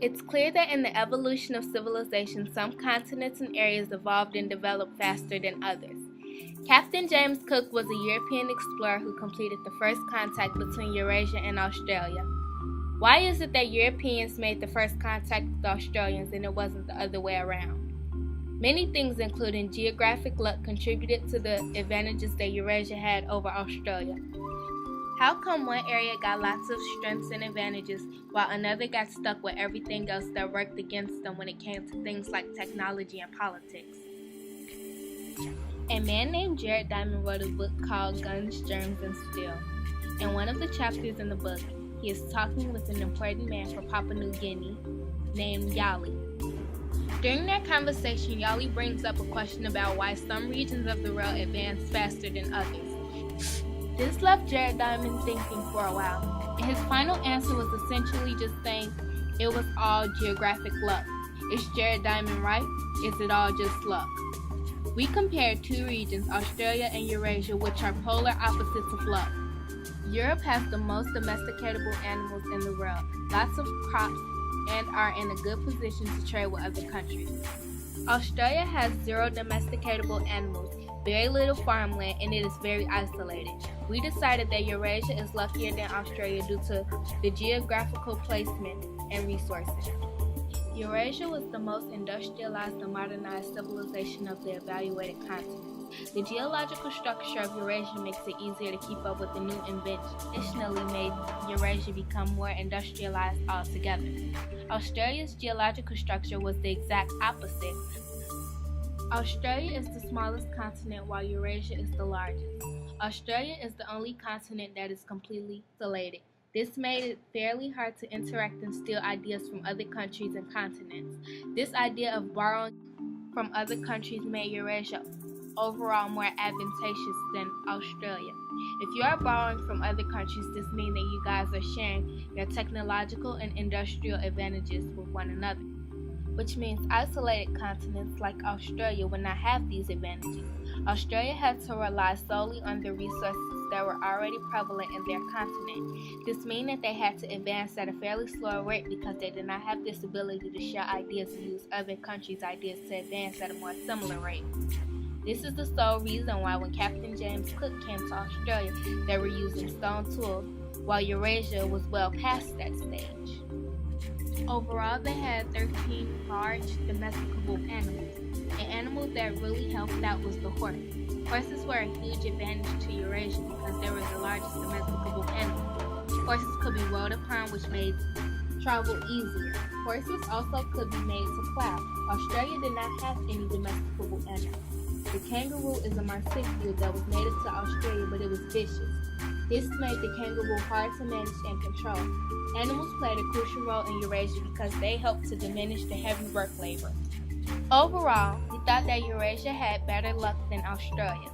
It's clear that in the evolution of civilization, some continents and areas evolved and developed faster than others. Captain James Cook was a European explorer who completed the first contact between Eurasia and Australia. Why is it that Europeans made the first contact with Australians and it wasn't the other way around? Many things, including geographic luck, contributed to the advantages that Eurasia had over Australia. How come one area got lots of strengths and advantages while another got stuck with everything else that worked against them when it came to things like technology and politics? A man named Jared Diamond wrote a book called Guns, Germs, and Steel. In one of the chapters in the book, he is talking with an important man from Papua New Guinea named Yali. During their conversation, Yali brings up a question about why some regions of the world advance faster than others. This left Jared Diamond thinking for a while, and his final answer was essentially just saying it was all geographic luck. Is Jared Diamond right? Is it all just luck? We compared two regions, Australia and Eurasia, which are polar opposites of luck. Europe has the most domesticatable animals in the world, lots of crops, and are in a good position to trade with other countries. Australia has zero domesticatable animals, very little farmland, and it is very isolated. We decided that Eurasia is luckier than Australia due to the geographical placement and resources. Eurasia was the most industrialized and modernized civilization of the evaluated continents. The geological structure of Eurasia makes it easier to keep up with the new inventions, additionally made Eurasia become more industrialized altogether. Australia's geological structure was the exact opposite. Australia is the smallest continent while Eurasia is the largest. Australia is the only continent that is completely isolated. This made it fairly hard to interact and steal ideas from other countries and continents. This idea of borrowing from other countries made Eurasia overall more advantageous than Australia. If you are borrowing from other countries, this means that you guys are sharing your technological and industrial advantages with one another, which means isolated continents like Australia would not have these advantages. Australia had to rely solely on the resources that were already prevalent in their continent. This means that they had to advance at a fairly slow rate because they did not have this ability to share ideas and use other countries' ideas to advance at a more similar rate. This is the sole reason why when Captain James Cook came to Australia, they were using stone tools, while Eurasia was well past that stage. Overall, they had 13 large domesticable animals. An animal that really helped out was the horse. Horses were a huge advantage to Eurasia because they were the largest domesticable animal. Horses could be rode upon, which made travel easier. Horses also could be made to plow. Australia did not have any domesticable animals. The kangaroo is a marsupial that was native to Australia, but it was vicious. This made the kangaroo hard to manage and control. Animals played a crucial role in Eurasia because they helped to diminish the heavy work labor. Overall, we thought that Eurasia had better luck than Australia.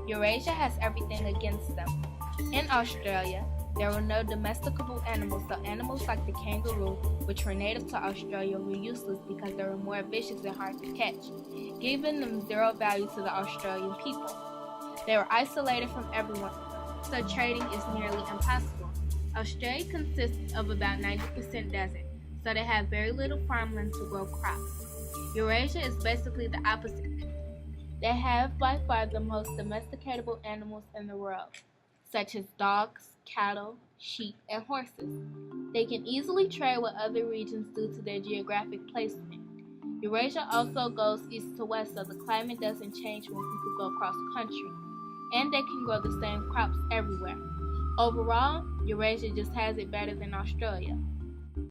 Eurasia has everything against them. In Australia, there were no domesticable animals, so animals like the kangaroo, which were native to Australia, were useless because they were more vicious and hard to catch, giving them zero value to the Australian people. They were isolated from everyone, so trading is nearly impossible. Australia consists of about 90% desert, so they have very little farmland to grow crops. Eurasia is basically the opposite. They have by far the most domesticatable animals in the world, such as dogs, cattle, sheep, and horses. They can easily trade with other regions due to their geographic placement. Eurasia also goes east to west, so the climate doesn't change when people go cross country, and they can grow the same crops everywhere. Overall, Eurasia just has it better than Australia.